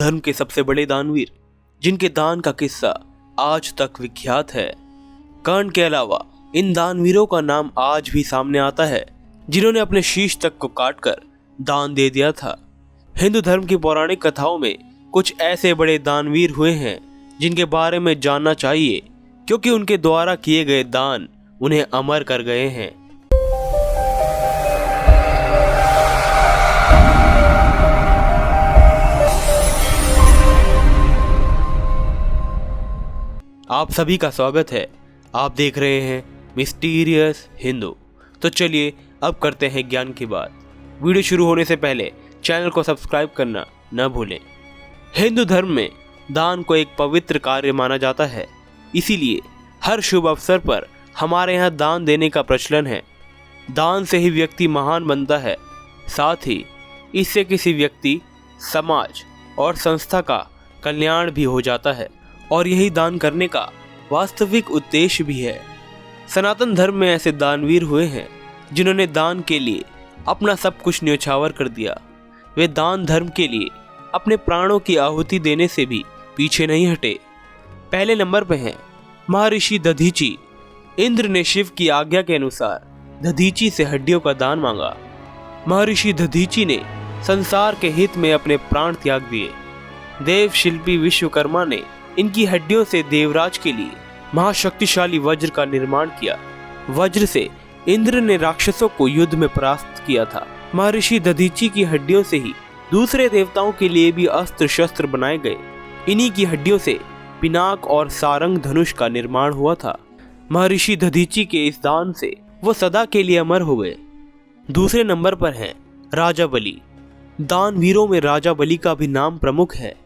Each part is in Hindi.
धर्म के सबसे बड़े दानवीर जिनके दान का किस्सा आज तक विख्यात है। कर्ण के अलावा इन दानवीरों का नाम आज भी सामने आता है जिन्होंने अपने शीश तक को काटकर दान दे दिया था। हिंदू धर्म की पौराणिक कथाओं में कुछ ऐसे बड़े दानवीर हुए हैं जिनके बारे में जानना चाहिए क्योंकि उनके द्वारा किए गए दान उन्हें अमर कर गए हैं। आप सभी का स्वागत है। आप देख रहे हैं मिस्टीरियस हिंदू। तो चलिए अब करते हैं ज्ञान की बात। वीडियो शुरू होने से पहले चैनल को सब्सक्राइब करना न भूलें। हिंदू धर्म में दान को एक पवित्र कार्य माना जाता है, इसीलिए हर शुभ अवसर पर हमारे यहाँ दान देने का प्रचलन है। दान से ही व्यक्ति महान बनता है, साथ ही इससे किसी व्यक्ति, समाज और संस्था का कल्याण भी हो जाता है और यही दान करने का वास्तविक उद्देश्य भी है। सनातन धर्म में ऐसे दानवीर हुए हैं जिन्होंने दान के लिए अपना सब कुछ न्योछावर कर दिया। वे दान धर्म के लिए अपने प्राणों की आहुति देने से भी पीछे नहीं हटे। पहले नंबर पर हैं महर्षि दधीची। इंद्र ने शिव की आज्ञा के अनुसार दधीची से हड्डियों का दान मांगा। महर्षि दधीची ने संसार के हित में अपने प्राण त्याग दिए। देव शिल्पी विश्वकर्मा ने इनकी हड्डियों से देवराज के लिए महाशक्तिशाली वज्र का निर्माण किया। वज्र से इंद्र ने राक्षसों को युद्ध में परास्त किया था। महर्षि दधीची की हड्डियों से ही दूसरे देवताओं के लिए भी अस्त्र शस्त्र बनाए गए। इन्हीं की हड्डियों से पिनाक और सारंग धनुष का निर्माण हुआ था। महर्षि दधीची के इस दान से वो सदा के लिए अमर हो गए। दूसरे नंबर पर हैं राजा बलि। दानवीरों में राजा बलि का भी नाम प्रमुख है।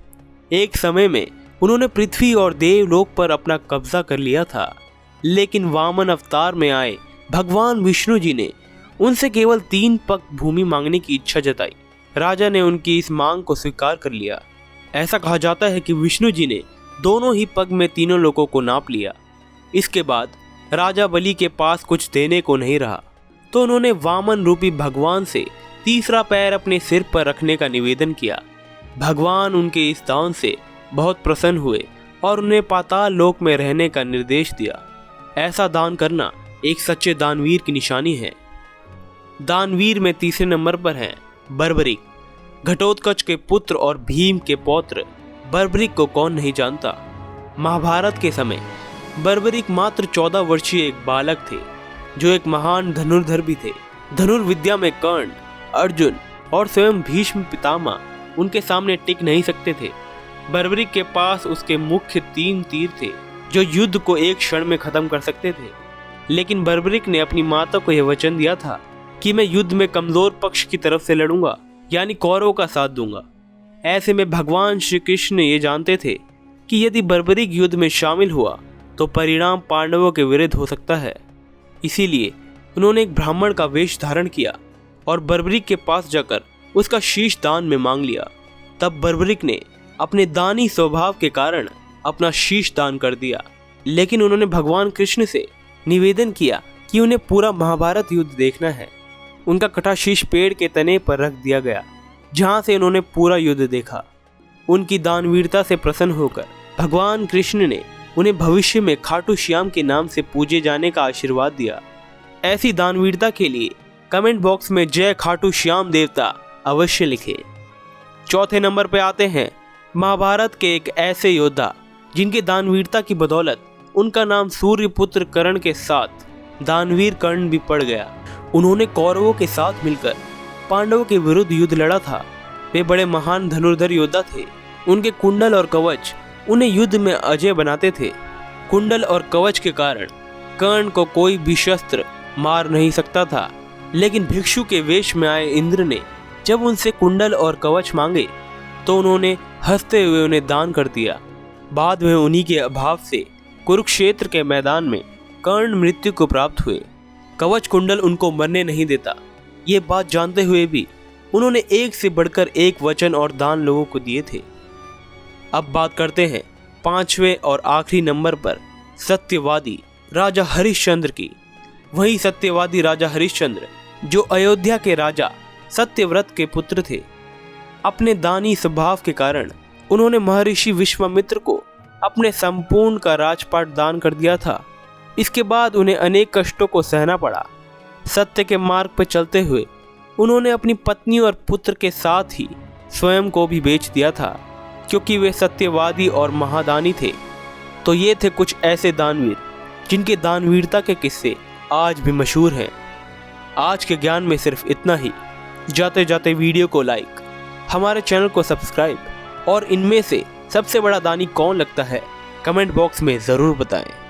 एक समय में उन्होंने पृथ्वी और देवलोक पर अपना कब्जा कर लिया था, लेकिन वामन अवतार में आए भगवान विष्णु जी ने उनसे केवल 3 पग भूमि मांगने की इच्छा जताई। राजा ने उनकी इस मांग को स्वीकार कर लिया। ऐसा कहा जाता है कि विष्णु जी ने दोनों ही पग में तीनों लोगों को नाप लिया। इसके बाद राजा बलि के पास कुछ देने को नहीं रहा, तो उन्होंने वामन रूपी भगवान से तीसरा पैर अपने सिर पर रखने का निवेदन किया। भगवान उनके इस दान से बहुत प्रसन्न हुए और उन्हें पाताल लोक में रहने का निर्देश दिया। ऐसा दान करना एक सच्चे दानवीर की निशानी है। दानवीर में तीसरे नंबर पर हैं बर्बरीक। घटोत्कच के पुत्र और भीम के पौत्र बर्बरीक को कौन नहीं जानता। महाभारत के समय बर्बरीक मात्र 14 वर्षीय एक बालक थे जो एक महान धनुर्धर भी थे। धनुर्विद्या में कर्ण, अर्जुन और स्वयं भीष्म पितामह उनके सामने टिक नहीं सकते थे। बर्बरीक के पास उसके मुख्य 3 तीर थे जो युद्ध को एक क्षण में खत्म कर सकते थे, लेकिन बर्बरीक ने अपनी माता को यह वचन दिया था कि मैं युद्ध में कमजोर पक्ष की तरफ से लड़ूंगा, यानी कौरवों का साथ दूंगा। ऐसे में भगवान श्री कृष्ण ये जानते थे कि यदि बर्बरीक युद्ध में शामिल हुआ तो परिणाम पांडवों के विरुद्ध हो सकता है। इसीलिए उन्होंने एक ब्राह्मण का वेश धारण किया और बर्बरीक के पास जाकर उसका शीश दान में मांग लिया। तब बर्बरीक ने अपने दानी स्वभाव के कारण अपना शीश दान कर दिया, लेकिन उन्होंने भगवान कृष्ण से निवेदन किया कि उन्हें पूरा महाभारत युद्ध देखना है। उनका कटा शीश पेड़ के तने पर रख दिया गया, जहां से उन्होंने पूरा युद्ध देखा। उनकी दानवीरता से प्रसन्न होकर भगवान कृष्ण ने उन्हें भविष्य में खाटू श्याम के नाम से पूजे जाने का आशीर्वाद दिया। ऐसी दानवीरता के लिए कमेंट बॉक्स में जय खाटू श्याम देवता अवश्य लिखें। चौथे नंबर पर आते हैं महाभारत के एक ऐसे योद्धा जिनके दानवीरता की बदौलत उनका नाम सूर्यपुत्र कर्ण के साथ दानवीर कर्ण भी पड़ गया। उन्होंने कौरवों के साथ मिलकर पांडवों के विरुद्ध युद्ध लड़ा था। वे बड़े महान धनुर्धर योद्धा थे। उनके कुंडल और कवच उन्हें युद्ध में अजय बनाते थे। कुंडल और कवच के कारण कर्ण को कोई भी शस्त्र मार नहीं सकता था, लेकिन भिक्षु के वेश में आए इंद्र ने जब उनसे कुंडल और कवच मांगे तो उन्होंने हंसते हुए उन्हें दान कर दिया। बाद में उन्हीं के अभाव से कुरुक्षेत्र के मैदान में कर्ण मृत्यु को प्राप्त हुए। कवच कुंडल उनको मरने नहीं देता। ये बात जानते हुए भी उन्होंने एक से बढ़कर एक वचन और दान लोगों को दिए थे। अब बात करते हैं 5वें और आखिरी नंबर पर सत्यवादी राजा हरिश्चंद्र की। वही सत्यवादी राजा हरिश्चंद्र जो अयोध्या के राजा सत्यव्रत के पुत्र थे, अपने दानी स्वभाव के कारण उन्होंने महर्षि विश्वामित्र को अपने संपूर्ण का राजपाट दान कर दिया था। इसके बाद उन्हें अनेक कष्टों को सहना पड़ा। सत्य के मार्ग पर चलते हुए उन्होंने अपनी पत्नी और पुत्र के साथ ही स्वयं को भी बेच दिया था, क्योंकि वे सत्यवादी और महादानी थे। तो ये थे कुछ ऐसे दानवीर जिनके दानवीरता के किस्से आज भी मशहूर हैं। आज के ज्ञान में सिर्फ इतना ही। जाते जाते वीडियो को लाइक, हमारे चैनल को सब्सक्राइब और इनमें से सबसे बड़ा दानी कौन लगता है कमेंट बॉक्स में ज़रूर बताएं।